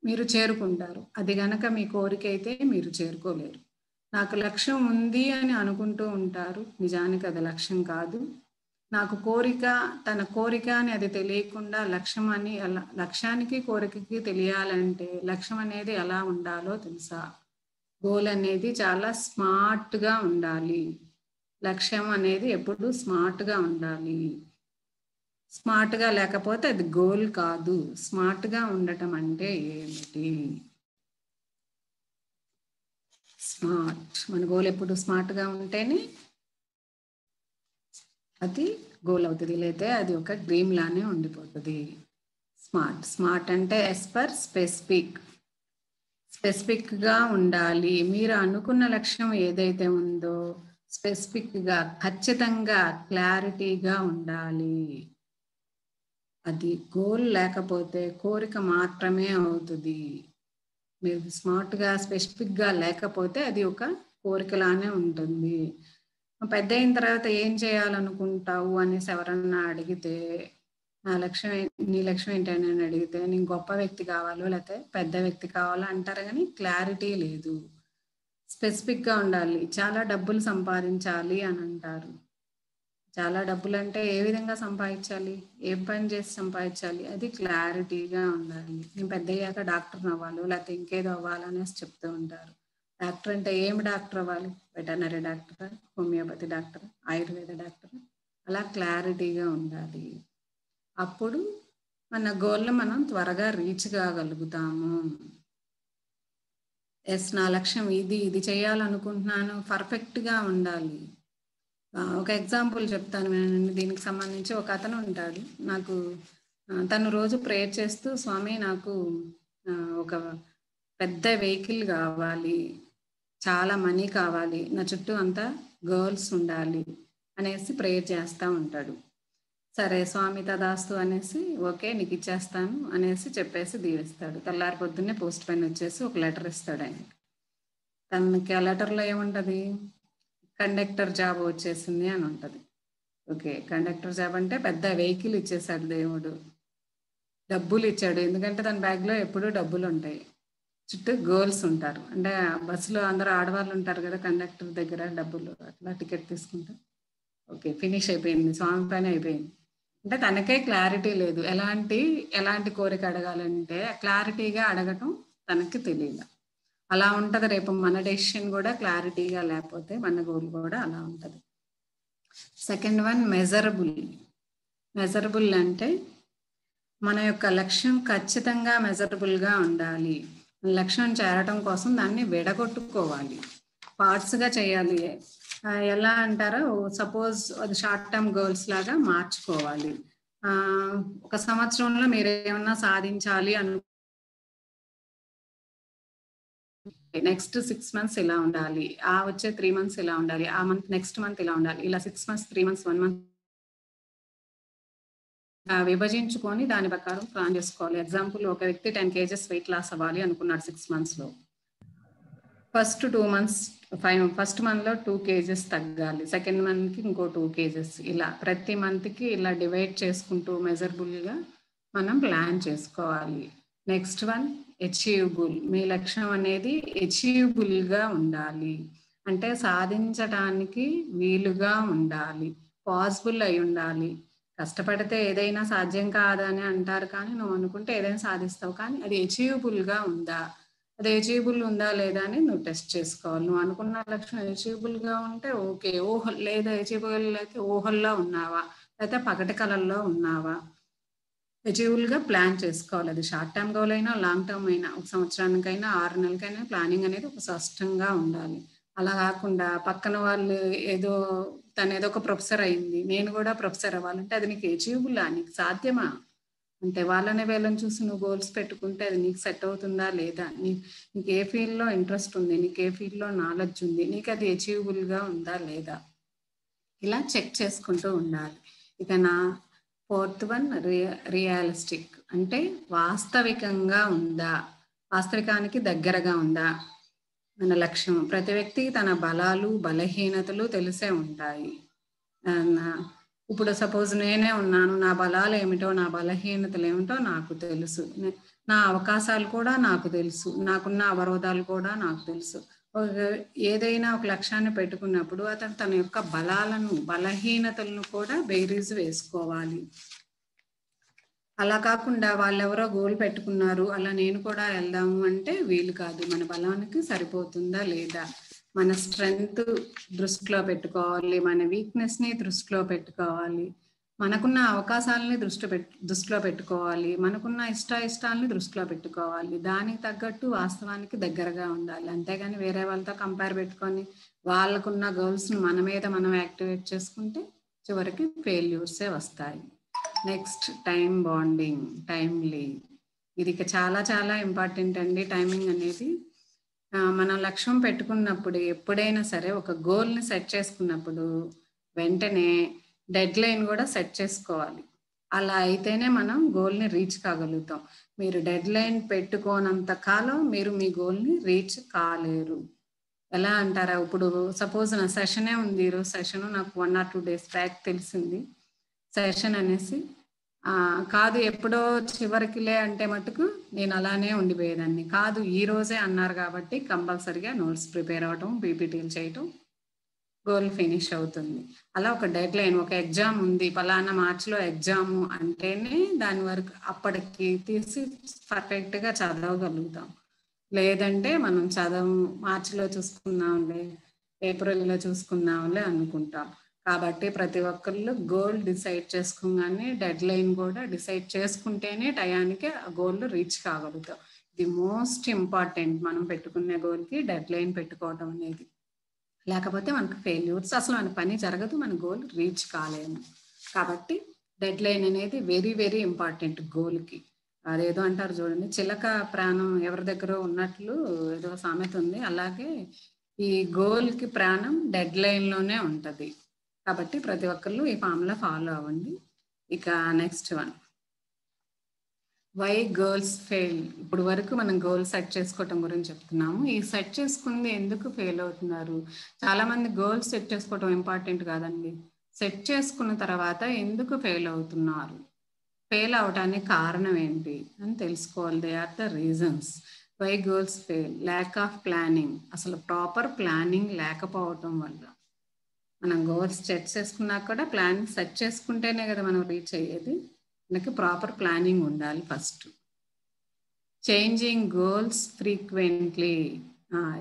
మీరు చేరుకుంటారు, అది గనక మీ కోరిక అయితే మీరు చేరుకోలేరు. నాకు లక్ష్యం ఉంది అని అనుకుంటూ ఉంటారు, నిజానికి అది లక్ష్యం కాదు. నాకు కోరిక, తన కోరిక అని అది తెలియకుండా లక్ష్యానికి కోరికకి తెలియాలంటే లక్ష్యం అనేది ఎలా ఉండాలో తెలుసా? గోల్ అనేది చాలా స్మార్ట్గా ఉండాలి. లక్ష్యం అనేది ఎప్పుడు స్మార్ట్గా ఉండాలి. స్మార్ట్గా లేకపోతే అది గోల్ కాదు. స్మార్ట్గా ఉండటం అంటే ఏమిటి? స్మార్ట్, మన గోల్ ఎప్పుడు స్మార్ట్గా ఉంటేనే అది గోల్ అవుతుంది, లేతే అది ఒక డ్రీమ్ లానే ఉండిపోతుంది. స్మార్ట్ అంటే ఎస్ పర్ స్పెసిఫిక్గా ఉండాలి. మీరు అనుకున్న లక్ష్యం ఏదైతే ఉందో స్పెసిఫిక్గా, ఖచ్చితంగా, క్లారిటీగా ఉండాలి. అది గోల్ లేకపోతే కోరిక మాత్రమే అవుతుంది. మీరు స్మార్ట్గా స్పెసిఫిక్గా లేకపోతే అది ఒక కోరికలానే ఉంటుంది. పెద్ద అయిన తర్వాత ఏం చేయాలనుకుంటావు అనేసి ఎవరన్నా అడిగితే, నీ లక్ష్యం ఏంటని అడిగితే, నేను గొప్ప వ్యక్తి కావాలో లేకపోతే పెద్ద వ్యక్తి కావాలో అంటారు, కానీ క్లారిటీ లేదు. స్పెసిఫిక్గా ఉండాలి. చాలా డబ్బులు సంపాదించాలి అని అంటారు. చాలా డబ్బులు అంటే ఏ విధంగా సంపాదించాలి, ఏం పని చేసి సంపాదించాలి, అది క్లారిటీగా ఉండాలి. నేను పెద్ద అయ్యాక డాక్టర్ అవ్వాలి లేకపోతే ఇంకేదో అవ్వాలనేసి చెప్తూ ఉంటారు. డాక్టర్ అంటే ఏమి డాక్టర్ అవ్వాలి? Veterinary doctor, homeopathy doctor, Ayurveda doctor, అలా క్లారిటీగా ఉండాలి. అప్పుడు మన గోల్ని మనం త్వరగా రీచ్ కాగలుగుతాము. ఎస్, నా లక్ష్యం ఇది చేయాలనుకుంటున్నాను, పర్ఫెక్ట్గా ఉండాలి. ఒక ఎగ్జాంపుల్ చెప్తాను వినండి. దీనికి సంబంధించి ఒక అతను ఉంటాడు. తను రోజు ప్రేయర్ చేస్తూ, స్వామి నాకు ఒక పెద్ద వెహికల్ కావాలి, చాలా మనీ కావాలి, నా చుట్టూ అంతా గర్ల్స్ ఉండాలి అనేసి ప్రేయర్ చేస్తూ ఉంటాడు. సరే స్వామి తదాస్తు అనేసి ఓకే నీకు ఇచ్చేస్తాను అనేసి చెప్పేసి దీవిస్తాడు. తెల్లారి పొద్దున్నే పోస్ట్ పైన వచ్చేసి ఒక లెటర్ ఇస్తాడు ఆయనకి. తనకి ఆ లెటర్లో ఏముంటది, కండక్టర్ జాబ్ వచ్చేసింది అని ఉంటది. ఓకే, కండక్టర్ జాబ్ అంటే పెద్ద వెహికల్ ఇచ్చేసాడు దేవుడు, డబ్బులు ఇచ్చాడు. ఎందుకంటే తన బ్యాగ్లో ఎప్పుడూ డబ్బులు ఉంటాయి, చుట్టూ గర్ల్స్ ఉంటారు. అంటే బస్సులో అందరూ ఆడవాళ్ళు ఉంటారు కదా, కండక్టర్ దగ్గర డబ్బులు అట్లా టికెట్ తీసుకుంటారు. ఓకే, ఫినిష్ అయిపోయింది, స్వామి పని అయిపోయింది. అంటే తనకే క్లారిటీ లేదు, ఎలాంటి కోరిక అడగాలంటే క్లారిటీగా అడగటం తనకి తెలియదు. అలా ఉంటది. రేపు మన డెసిషన్ కూడా క్లారిటీగా లేకపోతే మన గోల్ కూడా అలా ఉంటది. Second one measurable. మెజరబుల్ అంటే మన యొక్క లక్ష్యం ఖచ్చితంగా మెజరబుల్గా ఉండాలి. లక్ష్యం చేరటం కోసం దాన్ని విడగొట్టుకోవాలి, పార్ట్స్గా చేయాలి. ఎలా అంటారో, సపోజ్ అది షార్ట్ టర్మ్ గోల్స్ లాగా మార్చుకోవాలి. ఒక సంవత్సరంలో మీరు ఏమన్నా సాధించాలి నెక్స్ట్ 6 months ఇలా ఉండాలి, వచ్చే 3 months ఇలా ఉండాలి, ఆ మంత్ నెక్స్ట్ మంత్ ఇలా ఉండాలి, ఇలా 6 months 3 months 1 month విభజించుకొని దాని ప్రకారం ప్లాన్ చేసుకోవాలి. ఎగ్జాంపుల్, ఒక వ్యక్తి 10 kgs వెయిట్ లాస్ అవ్వాలి అనుకున్నాడు 6 monthsలో. ఫస్ట్ 2 months ఫస్ట్ మంత్లో 2 kgs తగ్గాలి, సెకండ్ మంత్కి ఇంకో 2 kgs, ఇలా ప్రతి మంత్కి ఇలా డివైడ్ చేసుకుంటూ మెజరబుల్గా మనం ప్లాన్ చేసుకోవాలి. Next one achievable. మీ లక్ష్యం అనేది అచీవబుల్గా ఉండాలి, అంటే సాధించడానికి వీలుగా ఉండాలి, పాసిబుల్ అయి ఉండాలి. కష్టపడితే ఏదైనా సాధ్యం కాదని అంటారు, కానీ నువ్వు అనుకుంటే ఏదైనా సాధిస్తావు, కానీ అది అచీవబుల్గా ఉందా, అది అచీవబుల్ ఉందా లేదా అని నువ్వు టెస్ట్ చేసుకోవాలి. నువ్వు అనుకున్న లక్ష్యం అచీవబుల్గా ఉంటే ఓకే, లేదా అచీవబుల్ అయితే ఊహల్లో ఉన్నావా, లేకపోతే పగటి కళల్లో ఉన్నావా, అచీవబుల్గా ప్లాన్ చేసుకోవాలి. అది షార్ట్ టర్మ్ గోల్ అయినా లాంగ్ టర్మ్ అయినా, ఒక సంవత్సరానికైనా 6 నెలలకైనా ప్లానింగ్ అనేది ఒక స్పష్టంగా ఉండాలి. అలా కాకుండా పక్కన వాళ్ళు తను ఏదో ఒక ప్రొఫెసర్ అయింది, నేను కూడా ప్రొఫెసర్ అవ్వాలంటే అది నీకు అచీవబుల్, నీకు సాధ్యమా? అంటే వాళ్ళనే వీళ్ళని చూసి నువ్వు గోల్స్ పెట్టుకుంటే అది నీకు సెట్ అవుతుందా లేదా, నీకు ఏ ఫీల్డ్లో ఇంట్రెస్ట్ ఉంది, నీకు ఏ ఫీల్డ్లో నాలెడ్జ్ ఉంది, నీకు అది అచీవబుల్గా ఉందా లేదా, ఇలా చెక్ చేసుకుంటూ ఉండాలి. ఇక నా ఫోర్త్ వన్ రియలిస్టిక్. అంటే వాస్తవికంగా ఉందా, వాస్తవికానికి దగ్గరగా ఉందా మన లక్ష్యం. ప్రతి వ్యక్తికి తన బలాలు బలహీనతలు తెలిసే ఉంటాయి. ఇప్పుడు సపోజ్ నేనే ఉన్నాను, నా బలాలు ఏమిటో నా బలహీనతలు ఏమిటో నాకు తెలుసు, నా అవకాశాలు కూడా నాకు తెలుసు, నాకున్న అవరోధాలు కూడా నాకు తెలుసు. ఏదైనా ఒక లక్ష్యాన్ని పెట్టుకున్నప్పుడు అతను తన యొక్క బలాలను బలహీనతలను కూడా బేరీజు వేసుకోవాలి. అలా కాకుండా వాళ్ళెవరో గోల్ పెట్టుకున్నారు అలా నేను కూడా వెళ్దాము అంటే వీలు కాదు. మన బలానికి సరిపోతుందా లేదా, మన స్ట్రెంగ్త్ దృష్టిలో పెట్టుకోవాలి, మన వీక్నెస్ని దృష్టిలో పెట్టుకోవాలి, మనకున్న అవకాశాలని దృష్టిలో పెట్టుకోవాలి, మనకున్న ఇష్టాలని దృష్టిలో పెట్టుకోవాలి. దానికి తగ్గట్టు వాస్తవానికి దగ్గరగా ఉండాలి. అంతేగాని వేరే వాళ్ళతో కంపేర్ పెట్టుకొని వాళ్ళకున్న గోల్స్ని మన మీద మనం యాక్టివేట్ చేసుకుంటే చివరికి ఫెయిల్యూర్సే వస్తాయి. Next time bonding, timely. ఇది చాలా చాలా ఇంపార్టెంట్ అండి. టైమింగ్ అనేది మనం లక్ష్యం పెట్టుకున్నప్పుడు ఎప్పుడైనా సరే ఒక గోల్ని సెట్ చేసుకున్నప్పుడు వెంటనే డెడ్ లైన్ కూడా సెట్ చేసుకోవాలి. అలా అయితేనే మనం గోల్ని రీచ్ కాగలుగుతాం. మీరు డెడ్ లైన్ పెట్టుకోనంత కాలం మీరు మీ గోల్ని రీచ్ కాలేరు. ఎలా అంటారా, ఇప్పుడు సపోజ్ నా సెషనే ఉంది, ఈరోజు సెషన్ నాకు 1 or 2 days బ్యాక్ తెలిసింది సెషన్ అనేసి. కాదు ఎప్పుడో చివరికిలే అంటే మటుకు నేను అలానే ఉండిపోయేదాన్ని. కాదు ఈ రోజే అన్నారు కాబట్టి కంపల్సరిగా నోట్స్ ప్రిపేర్ అవ్వటం, పీపీటీలు చేయటం, గోల్ ఫినిష్ అవుతుంది. అలా ఒక డెడ్ లైన్, ఒక ఎగ్జామ్ ఉంది, పలానా మార్చిలో ఎగ్జాము అంటేనే దాని వరకు అప్పటికి తీసి పర్ఫెక్ట్గా చదవగలుగుతాం. లేదంటే మనం మార్చిలో చూసుకున్నాంలే, ఏప్రిల్లో చూసుకున్నాంలే అనుకుంటాం. కాబట్టి ప్రతి ఒక్కళ్ళు గోల్ డిసైడ్ చేసుకోగానే డెడ్ లైన్ కూడా డిసైడ్ చేసుకుంటేనే టయానికి ఆ గోల్ రీచ్ కాగలుగుతాం. ఇది మోస్ట్ ఇంపార్టెంట్. మనం పెట్టుకునే గోల్కి డెడ్ లైన్ పెట్టుకోవడం అనేది. లేకపోతే మనకు ఫెయిల్యూర్స్, అసలు మన పని జరగదు, మన గోల్ రీచ్ కాలేము. కాబట్టి డెడ్ లైన్ అనేది వెరీ వెరీ ఇంపార్టెంట్ గోల్కి. అదేదో అంటారు చూడండి, చిలక ప్రాణం ఎవరి దగ్గర ఉన్నట్లు ఏదో సామెత ఉంది. అలాగే ఈ గోల్కి ప్రాణం డెడ్ లైన్లోనే ఉంటుంది. కాబట్టి ప్రతి ఒక్కళ్ళు ఈ ఫార్ములా ఫాలో అవ్వండి. ఇక next one, why girls fail. ఇప్పుడు వరకు మనం గోల్ సెట్ చేసుకోవటం గురించి చెప్తున్నాము. ఈ సెట్ చేసుకుంది ఎందుకు ఫెయిల్ అవుతున్నారు? చాలా మంది గోల్స్ సెట్ చేసుకోవటం ఇంపార్టెంట్ కాదండి, సెట్ చేసుకున్న తర్వాత ఎందుకు ఫెయిల్ అవుతున్నారు, ఫెయిల్ అవడానికి కారణం ఏంటి అని తెలుసుకోవాలి. They are the reasons why girls fail. Lack of planning, అసలు ప్రాపర్ ప్లానింగ్ లేకపోవటం వల్ల. మనం గోల్స్ సెట్ చేసుకున్నా కూడా ప్లానింగ్ సెట్ చేసుకుంటేనే కదా మనం రీచ్ అయ్యేది. మనకి ప్రాపర్ ప్లానింగ్ ఉండాలి ఫస్ట్. చేంజింగ్ గోల్స్ ఫ్రీక్వెంట్లీ,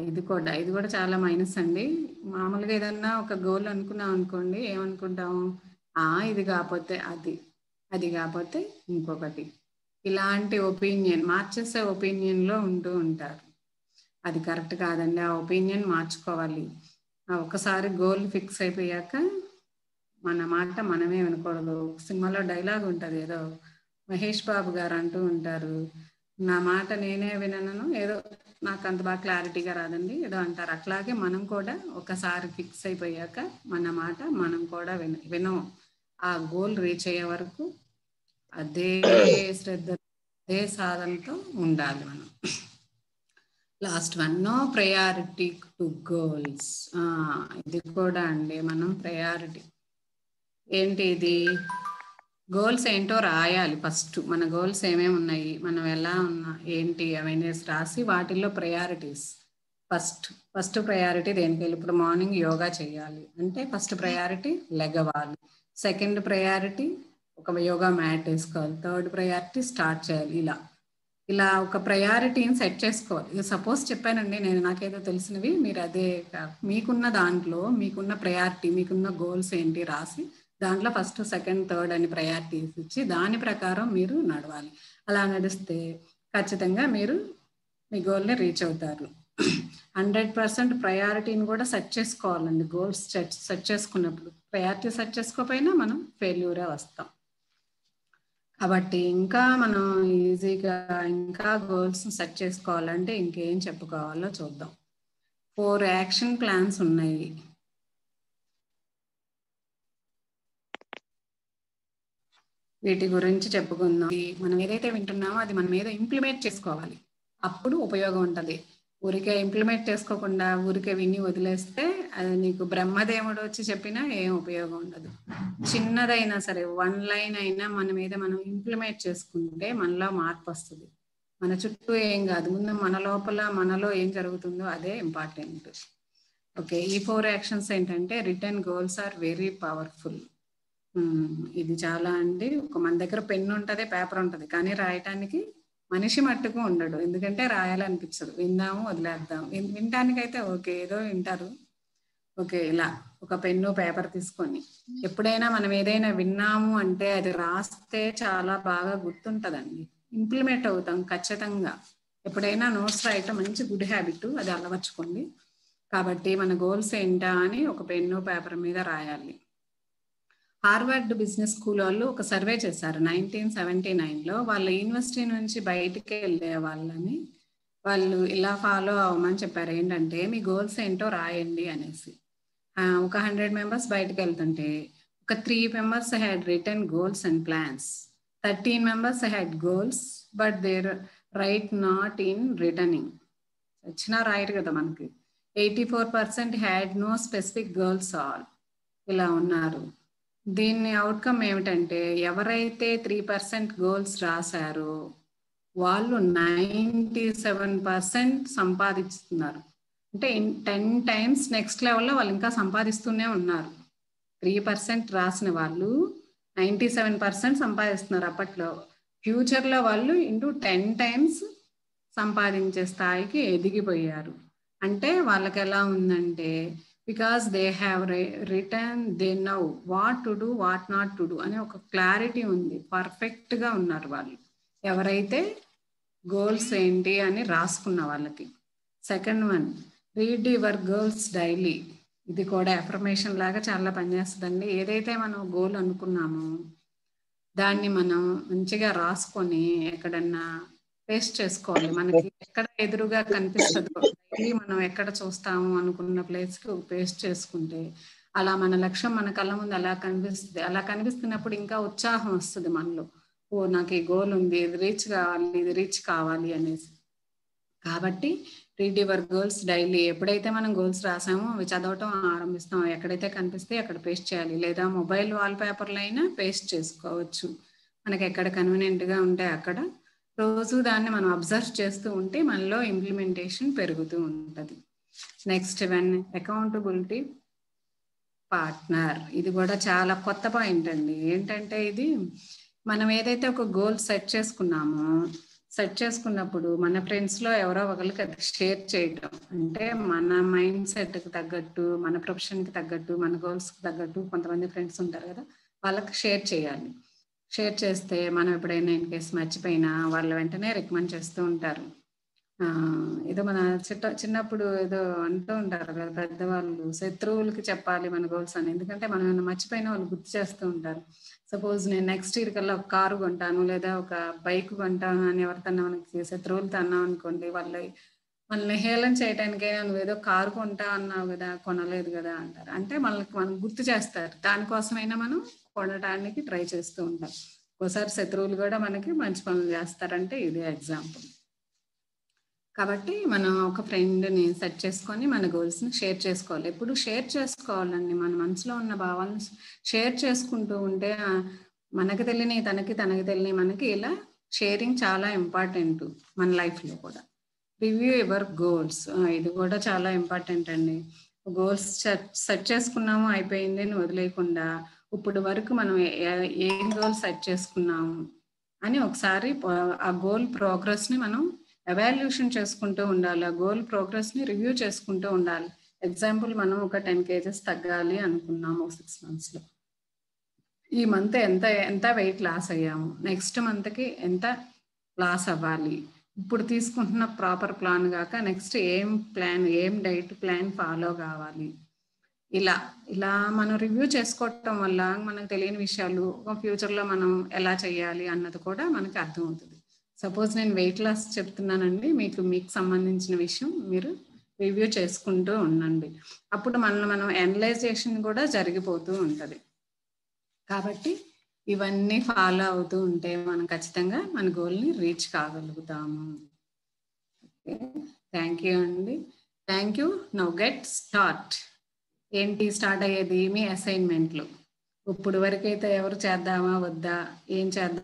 ఇది కూడా చాలా మైనస్ అండి. మామూలుగా ఏదన్నా ఒక గోల్ అనుకున్నాం అనుకోండి, ఏమనుకుంటాము, ఇది కాకపోతే అది కాకపోతే ఇంకొకటి, ఇలాంటి ఒపీనియన్ మార్చేసే ఒపీనియన్లో ఉంటూ ఉంటారు. అది కరెక్ట్ కాదండి, ఆ ఒపీనియన్ మార్చుకోవాలి. ఒకసారి గోల్ ఫిక్స్ అయిపోయాక మన మాట మనమే వినకూడదు. సినిమాలో డైలాగ్ ఉంటుంది, ఏదో మహేష్ బాబు గారు అంటూ ఉంటారు, నా మాట నేనే వినను, ఏదో నాకు అంత బాగా క్లారిటీగా రాదండి, ఏదో అంటారు. అట్లాగే మనం కూడా ఒకసారి ఫిక్స్ అయిపోయాక మన మాట మనం కూడా వినం. ఆ గోల్ రీచ్ అయ్యే వరకు అదే శ్రద్ధ, అదే సాధనతో ఉండాలి మనం. Last one, no priority to goals. ఇది కూడా అండి, మనం ప్రయారిటీ ఏంటి, ఇది గోల్స్ ఏంటో రాయాలి ఫస్ట్. మన గోల్స్ ఏమేమి ఉన్నాయి, మనం ఎలా ఉన్నా ఏంటి అవన్నీ రాసి వాటిల్లో ప్రయారిటీస్. ఫస్ట్ ప్రయారిటీ దేనికి? ఇప్పుడు మార్నింగ్ యోగా చేయాలి అంటే ఫస్ట్ ప్రయారిటీ లెగవాలి. సెకండ్ ప్రయారిటీ ఒక యోగా మ్యాట్ వేసుకోవాలి. థర్డ్ ప్రయారిటీ స్టార్ట్ చేయాలి. ఇలా ఒక ప్రయారిటీని సెట్ చేసుకోవాలి. సపోజ్ చెప్పానండి నేను, నాకేదో తెలిసినవి, మీరు అదే మీకున్న దాంట్లో మీకున్న ప్రయారిటీ, మీకున్న గోల్స్ ఏంటి రాసి దాంట్లో ఫస్ట్ సెకండ్ థర్డ్ అని ప్రయారిటీస్ ఇచ్చి దాని ప్రకారం మీరు నడవాలి. అలా నడిస్తే ఖచ్చితంగా మీరు మీ గోల్ని రీచ్ అవుతారు. 100% ప్రయారిటీని కూడా సెట్ చేసుకోవాలండి. గోల్స్ సెట్ చేసుకున్నప్పుడు ప్రయారిటీ సెట్ చేసుకోకపోయినా మనం ఫెయిల్యూరే వస్తాం. కాబట్టి ఇంకా మనం ఈజీగా ఇంకా గోల్స్ సెట్ చేసుకోవాలంటే ఇంకేం చెప్పుకోవాలో చూద్దాం. 4 యాక్షన్ ప్లాన్స్ ఉన్నాయి. వీటి గురించి చెప్పుకుందాం. మనం ఏదైతే వింటున్నామో అది మనం ఏదో ఇంప్లిమెంట్ చేసుకోవాలి, అప్పుడు ఉపయోగం ఉంటుంది. ఊరికే ఇంప్లిమెంట్ చేసుకోకుండా ఊరికే విని వదిలేస్తే అది నీకు బ్రహ్మదేవుడు వచ్చి చెప్పినా ఏం ఉపయోగం ఉండదు. చిన్నదైనా సరే 1 లైన్ అయినా మనం ఇంప్లిమెంట్ చేసుకుంటే మనలో మార్పు వస్తుంది. మన చుట్టూ ఏం కాదు, ముందు మన లోపల మనలో ఏం జరుగుతుందో అదే ఇంపార్టెంట్. ఓకే, ఈ 4 యాక్షన్స్ ఏంటంటే, written goals are very powerful. ఇది చాలా అండి. మన దగ్గర పెన్ ఉంటుంది, పేపర్ ఉంటుంది, కానీ రాయటానికి మనిషి మట్టుకు ఉండడు. ఎందుకంటే రాయాలనిపించదు, విందాము వదిలేద్దాం. వినటానికైతే ఓకే, ఏదో వింటారు. ఓకే, ఇలా ఒక పెన్ను పేపర్ తీసుకొని ఎప్పుడైనా మనం ఏదైనా విన్నాము అంటే అది రాస్తే చాలా బాగా గుర్తుంటుందండి, ఇంప్లిమెంట్ అవుతాం ఖచ్చితంగా. ఎప్పుడైనా నోట్స్ రాయటం మంచి గుడ్ హ్యాబిట్, అది అలవర్చుకోండి. కాబట్టి మన గోల్స్ ఏంటా అని ఒక పెన్ను పేపర్ మీద రాయాలి. హార్వర్డ్ బిజినెస్ స్కూల్ వాళ్ళు ఒక సర్వే చేశారు 1979లో. వాళ్ళ యూనివర్సిటీ నుంచి బయటికి వెళ్ళే వాళ్ళని వాళ్ళు ఇలా ఫాలో అవ్వమని చెప్పారు. ఏంటంటే, మీ గోల్స్ ఏంటో రాయండి అనేసి. ఒక 100 మెంబర్స్ బయటకు వెళ్తుంటే ఒక 3 members had written goals and plans. 13 members had goals but there right not in writing. వచ్చినా రాయరు కదా మనకి. 84% had no specific goals all. ఇలా ఉన్నారు. దీన్ని అవుట్కమ్ ఏమిటంటే, ఎవరైతే 3% గోల్స్ రాశారో వాళ్ళు 97% సంపాదిస్తున్నారు. అంటే 10 times నెక్స్ట్ లెవెల్లో వాళ్ళు ఇంకా సంపాదిస్తూనే ఉన్నారు. 3% రాసిన వాళ్ళు 97% సంపాదిస్తున్నారు అప్పట్లో. ఫ్యూచర్లో వాళ్ళు 10 times సంపాదించే స్థాయికి ఎదిగిపోయారు. అంటే వాళ్ళకి ఎలా ఉందంటే, because they have return, they now what to do, what not to do అనే ఒక క్లారిటీ ఉంది. పర్ఫెక్ట్గా ఉన్నారు వాళ్ళు, ఎవరైతే గోల్స్ ఏంటి అని రాసుకున్న వాళ్ళకి. Second one, read your goals daily. ఇది కూడా అఫర్మేషన్ లాగా చాలా పనిచేస్తుందండి. ఏదైతే మనం గోల్ అనుకున్నామో దాన్ని మనం మంచిగా రాసుకొని ఎక్కడన్నా పేస్ట్ చేసుకోవాలి. మనకి ఎక్కడ ఎదురుగా కనిపిస్తుందో డైలీ మనం ఎక్కడ చూస్తాము అనుకున్న ప్లేస్కి పేస్ట్ చేసుకుంటే అలా మన లక్ష్యం మన కళ్ళ ముందు అలా కనిపిస్తుంది. అలా కనిపిస్తున్నప్పుడు ఇంకా ఉత్సాహం వస్తుంది మనలో. ఓ నాకు ఈ గోల్ ఉంది, ఇది రీచ్ కావాలి అనేసి. కాబట్టి రీడ్ యువర్ గోల్స్ డైలీ. ఎప్పుడైతే మనం గోల్స్ రాసామో అవి చదవటం ఆరంభిస్తాం. ఎక్కడైతే కనిపిస్తే అక్కడ పేస్ట్ చేయాలి, లేదా మొబైల్ వాల్ పేపర్లో అయినా పేస్ట్ చేసుకోవచ్చు. మనకి ఎక్కడ కన్వీనియంట్గా ఉంటే అక్కడ రోజు దాన్ని మనం అబ్జర్వ్ చేస్తూ ఉంటే మనలో ఇంప్లిమెంటేషన్ పెరుగుతూ ఉంటుంది. Next accountability partner. ఇది కూడా చాలా కొత్త పాయింట్ అండి. ఏంటంటే ఇది మనం ఏదైతే ఒక గోల్ సెట్ చేసుకున్నప్పుడు మన ఫ్రెండ్స్లో ఎవరో ఒకరికి అది షేర్ చేయటం. అంటే మన మైండ్ సెట్కి తగ్గట్టు, మన ప్రొఫెషన్కి తగ్గట్టు, మన గోల్స్కి తగ్గట్టు కొంతమంది ఫ్రెండ్స్ ఉంటారు కదా, వాళ్ళకి షేర్ చేయాలి. షేర్ చేస్తే మనం ఎప్పుడైనా ఇన్ కేసు మర్చిపోయినా వాళ్ళు వెంటనే రికమెండ్ చేస్తూ ఉంటారు. ఏదో మన చిన్నప్పుడు ఏదో అంటూ ఉంటారు కదా పెద్దవాళ్ళు, శత్రువులకి చెప్పాలి మన గోల్స్ అని. ఎందుకంటే మనం ఏమైనా మర్చిపోయినా వాళ్ళు గుర్తు చేస్తూ ఉంటారు. సపోజ్ నేను నెక్స్ట్ ఇయర్ కల్లా ఒక కారు కొంటాను లేదా ఒక బైక్ కొంటాను అని ఎవరికన్నా మనకి శత్రువులతో అన్నాం అనుకోండి, మనల్ని హేళన చేయడానికైనా నువ్వు ఏదో కారు కొంటా అన్నావు కదా, కొనలేదు కదా అంటారు. అంటే మనం గుర్తు చేస్తారు. దానికోసమైనా మనం కొనడానికి ట్రై చేస్తూ ఉంటాం. ఒకసారి శత్రువులు కూడా మనకి మంచి పనులు చేస్తారంటే ఇదే ఎగ్జాంపుల్. కాబట్టి మనం ఒక ఫ్రెండ్ని సెట్ చేసుకొని మన గోల్స్ని షేర్ చేసుకోవాలి. ఎప్పుడు షేర్ చేసుకోవాలండి. మన మనసులో ఉన్న భావాలను షేర్ చేసుకుంటూ ఉంటే మనకు తెలియని తనకి తెలియని మనకి ఇలా షేరింగ్ చాలా ఇంపార్టెంట్ మన లైఫ్లో కూడా. Review your goals. ఇది కూడా చాలా ఇంపార్టెంట్ అండి. గోల్స్ సెట్ చేసుకున్నాము అయిపోయింది అని వదిలేయకుండా ఇప్పుడు వరకు మనం ఏం గోల్ సెట్ చేసుకున్నాము అని ఒకసారి ఆ గోల్ ప్రోగ్రెస్ని మనం ఎవాల్యూషన్ చేసుకుంటూ ఉండాలి. ఆ గోల్ ప్రోగ్రెస్ని రివ్యూ చేసుకుంటూ ఉండాలి. ఎగ్జాంపుల్ మనం ఒక 10 kgs తగ్గాలి అనుకున్నాము 6 monthsలో. ఈ మంత్ ఎంత వెయిట్ లాస్ అయ్యాము, నెక్స్ట్ మంత్కి ఎంత లాస్ అవ్వాలి, ఇప్పుడు తీసుకుంటున్న ప్రాపర్ ప్లాన్ కాక నెక్స్ట్ ఏం డైట్ ప్లాన్ ఫాలో కావాలి. ఇలా మనం రివ్యూ చేసుకోవటం వల్ల మనకు తెలియని విషయాలు ఫ్యూచర్లో మనం ఎలా చేయాలి అన్నది కూడా మనకి అర్థమవుతుంది. సపోజ్ నేను వెయిట్ లాస్ చెప్తున్నానండి, మీకు సంబంధించిన విషయం మీరు రివ్యూ చేసుకుంటూ ఉండండి. అప్పుడు మనం అనలైజేషన్ కూడా జరిగిపోతూ ఉంటుంది. కాబట్టి ఇవన్నీ ఫాలో అవుతూ ఉంటే మనం ఖచ్చితంగా మన గోల్ని రీచ్ కాగలుగుతాము. ఓకే, థ్యాంక్ యూ అండి. Thank you. Now get start. ఏంటి స్టార్ట్ అయ్యేది? మీ అసైన్మెంట్లు. ఇప్పుడు వరకైతే ఎవరు చేద్దామా వద్దా, ఏం చేద్దాం